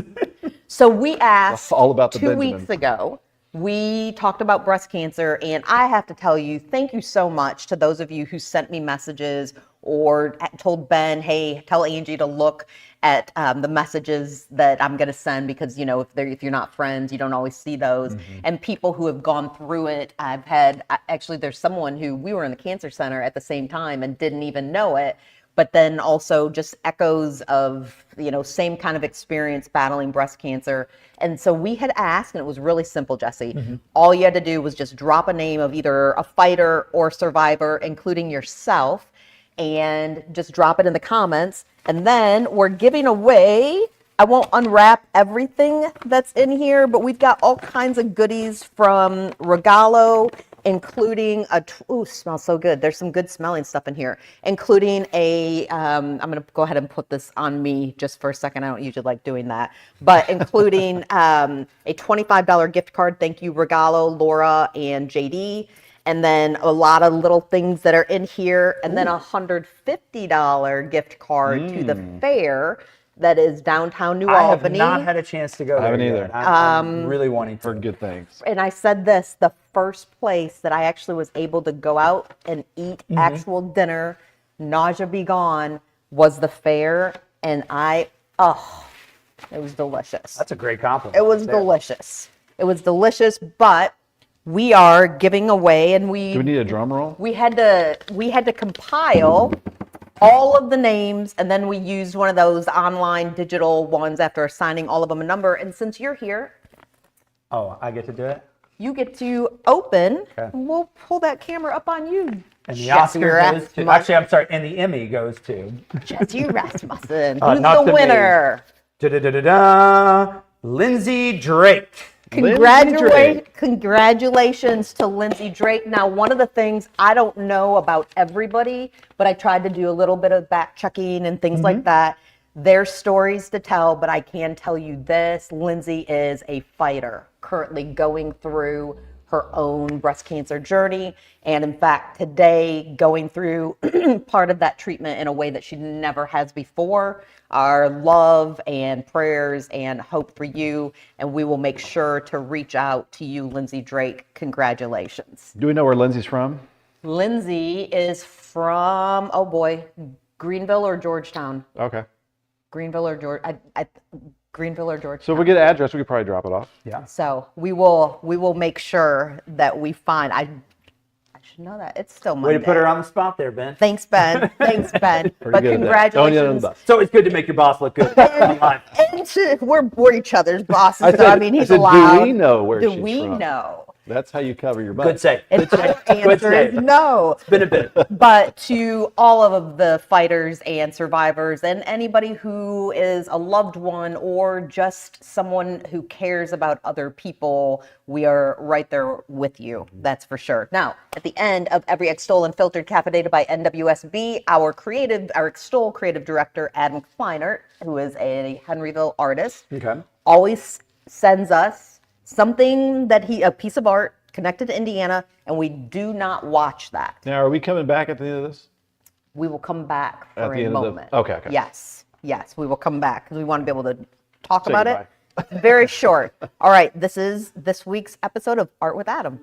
So we asked all about the 2 Benjamin. weeks ago, we talked about breast cancer, and I have to tell you, thank you so much to those of you who sent me messages or told Ben, hey, tell Angie to look at the messages that I'm going to send because, if you're not friends, you don't always see those. And people who have gone through it, actually, there's someone who we were in the cancer center at the same time and didn't even know it. But then also just echoes of, same kind of experience battling breast cancer. And so we had asked, and it was really simple, Jesse. All you had to do was just drop a name of either a fighter or survivor, including yourself, and just drop it in the comments. And then we're giving away, I won't unwrap everything that's in here, but we've got all kinds of goodies from Regalo, including smells so good. There's some good smelling stuff in here, including I'm going to go ahead and put this on me just for a second. I don't usually like doing that, but including a $25 gift card. Thank you, Regalo, Laura, and JD. And then a lot of little things that are in here, and then a $150 gift card to the fair that is downtown New I have Albany. not had a chance to go there. haven't yet. either. I'm really wanting to. Heard good things. And I said this, the first place that I actually was able to go out and eat actual dinner, nausea be gone, was the fair. And it was delicious. That's a great compliment. It was right there. delicious. It was delicious, but we are giving away, and Do we need a drum roll? we had to compile all of the names, and then we used one of those online digital ones after assigning all of them a number. And since you're here, Oh, I get to do it? you get to open. Okay. And we'll pull that camera up on you. And the Jesse Oscar goes to, Rasmussen. actually, I'm sorry, and the Emmy goes to. Jesse Rasmussen. Who's not the to me. winner? Da-da-da-da-da. Lindsay Drake. Congratulations to Lindsay Drake. Now, one of the things I don't know about everybody, but I tried to do a little bit of back checking and things like that. There's stories to tell, but I can tell you this. Lindsay is a fighter, currently going through her own breast cancer journey. And in fact, today going through part of that treatment in a way that she never has before. Our love and prayers and hope for you. And we will make sure to reach out to you, Lindsay Drake. Congratulations. Do we know where Lindsay's from? Lindsay is from, oh boy, Greenville or Georgetown? Okay. Greenville or Greenville or Georgetown. So if we get an address, we could probably drop it off. Yeah. So we will make sure that we find. I should know that. It's still Monday. Way to put her on the spot there, Ben. Thanks, Ben. Thanks, Ben. But good at that. Don't get on the congratulations. bus. It's always good to make your boss look good. online. And we're each other's bosses. So, I mean, he's I said, allowed. do we know where Do she's we from? know? That's how you cover your butt. Good save. And Good save. the Good answer is save. no. It's been a bit. But to all of the fighters and survivors and anybody who is a loved one or just someone who cares about other people, we are right there with you. That's for sure. Now, at the end of every Extol Unfiltered Caffeinated by NWSB, our Extol creative director, Adam Kleinert, who is a Henryville artist, Okay. always sends us something a piece of art connected to Indiana, and we do not watch that. Now, are we coming back at the end of this? We will come back At for the a end of the- moment. okay. Yes, we will come back because we want to be able to talk Say about goodbye. it. Very short. All right, this is this week's episode of Art with Adam.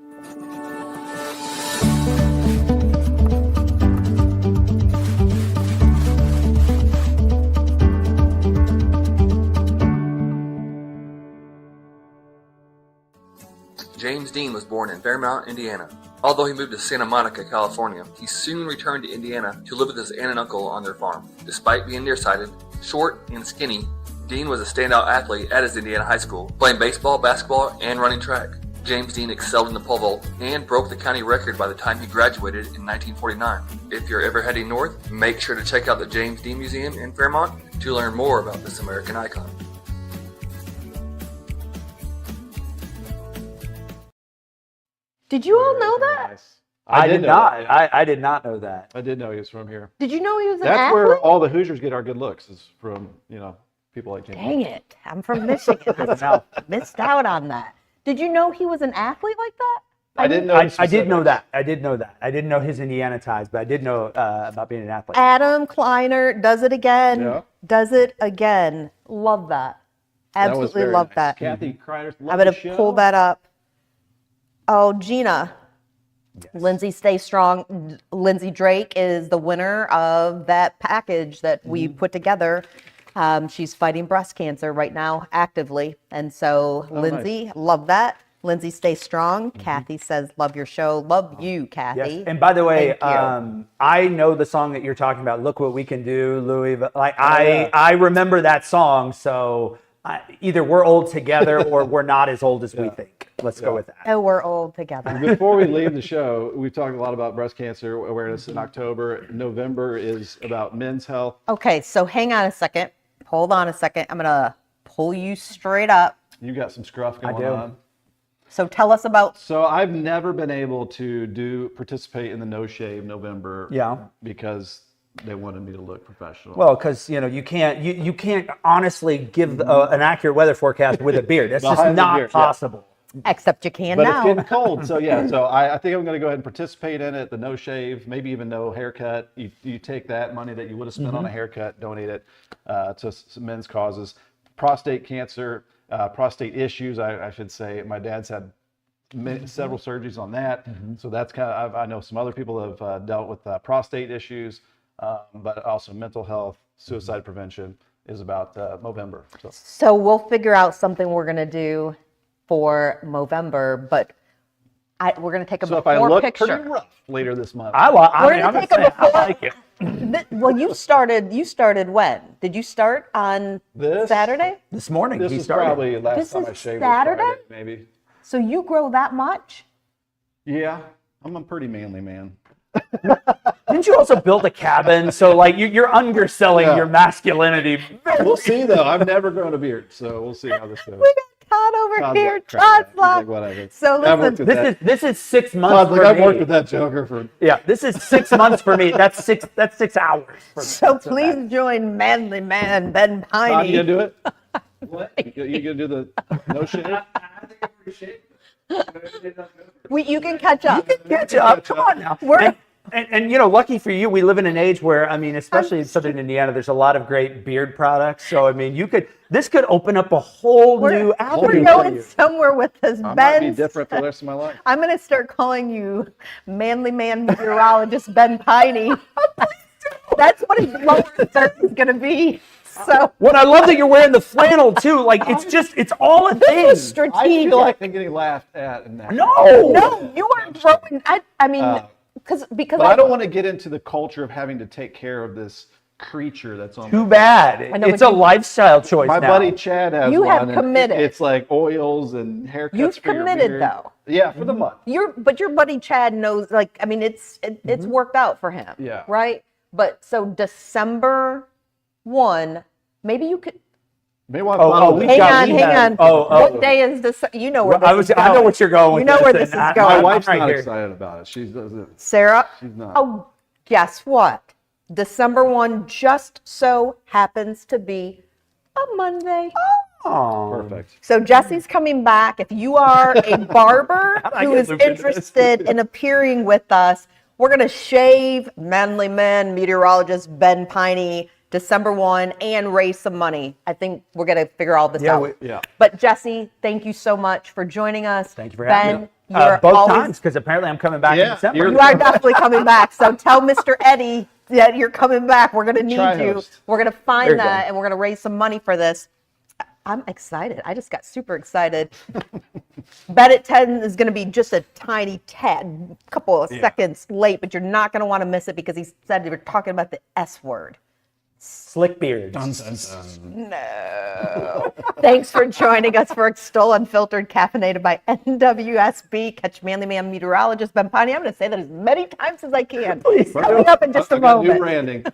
James Dean was born in Fairmount, Indiana. Although he moved to Santa Monica, California, he soon returned to Indiana to live with his aunt and uncle on their farm. Despite being nearsighted, short, and skinny, Dean was a standout athlete at his Indiana high school, playing baseball, basketball, and running track. James Dean excelled in the pole vault and broke the county record by the time he graduated in 1949. If you're ever heading north, make sure to check out the James Dean Museum in Fairmont to learn more about this American icon. Did you all know that? Nice. I did know not. that, yeah. I did not know that. I did know he was from here. Did you know he was an That's athlete? where all the Hoosiers get our good looks, is from, people like James. Dang it. I'm from Michigan. I missed out on that. Did you know he was an athlete like that? I didn't know. I did know that. I did know that. I didn't know his Indiana ties, but I did know about being an athlete. Adam Kleiner does it again. Yeah. Does it again. Love that. That was Absolutely very love nice. that. Kathy Kreider's I'm going to pull that up. Oh, Gina. Yes. Lindsay, stay strong. Lindsay Drake is the winner of that package that we put together. She's fighting breast cancer right now actively. And so, Lindsay, love that. Lindsay, stay strong. Kathy says, love your show. Love you, Kathy. Yes. And by the way, Thank you. I know the song that you're talking about. Look What We Can Do, Louis. I remember that song. So either we're old together or we're not as old as we think. Let's go with that. Oh, we're old together. Before we leave the show, we've talked a lot about breast cancer awareness in October. November is about men's health. Okay, so hang on a second. Hold on a second. I'm going to pull you straight up. You got some scruff going do. on. So tell us about. So I've never been able to participate in the No Shave November. Yeah. Because they wanted me to look professional. Well, because you can't honestly give an accurate weather forecast with a beard. That's just Behind the not beard, yeah. possible. Except you can but now. it's getting cold, so yeah. So I think I'm going to go ahead and participate in it. The no shave, maybe even no haircut. You take that money that you would have spent on a haircut, donate it to some men's causes. Prostate cancer, prostate issues, I should say. My dad's had several surgeries on that, so that's kind of. I know some other people have dealt with prostate issues, but also mental health, suicide prevention is about November. So we'll figure out something we're going to do for November, but we're going to take a So if I before look picture. pretty rough later this month, We're going to take a before. I like it. Well, you started when? Did you start on This? Saturday? This morning This he is started. probably last This time is I shaved. Saturday? Was Friday, maybe. So you grow that much? Yeah, I'm a pretty manly man. Didn't you also build a cabin? So like you're underselling Yeah. your masculinity. We'll see though. I've never grown a beard, so we'll see how this goes. We got Todd over Todd's here. like, crap, Todd's he's like, like, whatever. so I've worked listen, with that. This is 6 months Todd's for like, I've me. worked with that joker for. Yeah, this is 6 months for me. That's 6 hours for me. so please join manly man Ben Todd, Piney. you gonna do it? What? You gonna do the no shave? You can catch up. Catch up. Come on now. We're- And you know, lucky for you, we live in an age where, I mean, especially in Southern Indiana, there's a lot of great beard products. So I mean, this could open up a whole new We're avenue for going you. somewhere with this. I might be Ben, different for the rest of my life. I'm going to start calling you manly man meteorologist Ben Piney. That's what his lower third is going to be. So What I love that you're wearing the flannel too. Like it's all a thing. this is strategic. I feel like I'm getting laughed at in that. No. You are growing. I mean, because But I don't want to get into the culture of having to take care of this creature that's on. Too my- bad. know, It's but a lifestyle choice My now. buddy Chad has You one. have and committed. It's like oils and haircuts. You've for your committed, beard. though. Yeah, for the month. your buddy Chad knows. Like, I mean, it's worked out for him. Yeah. Right. But so December 1, maybe you could. Maybe we'll have fun with we it. got- Hang on. Oh. What day is this? You know where Well, this is I know going. what you're going with. You know where this is and going. My I'm wife's right not here. excited about it. She doesn't. Sarah. She's not. Oh, guess what? December 1 just so happens to be a Monday. Oh. Perfect. So Jesse's coming back. If you are a barber I who get is looped into this? interested in appearing with us, we're going to shave manly man meteorologist Ben Piney December 1 and raise some money. I think we're going to figure all this out. Yeah. But Jesse, thank you so much for joining us. Thank you for having me. You're Both always, times, because apparently I'm coming back in Yeah, December. you're- You are definitely coming back. So tell Mr. Eddie that you're coming back. We're going to need Try you. host. We're going to There find you go. that and we're going to raise some money for this. I'm excited. I just got super excited. Bet at 10 is going to be just a tiny tad, couple of seconds late, but you're not going to want to miss it because he said they were talking about the S word. Slick beards. No. Thanks for joining us for Extol Unfiltered, caffeinated by NWSB. Catch Manly Man meteorologist Ben Piney. I'm going to say that as many times as I can. Coming up in just a I got new moment. branding.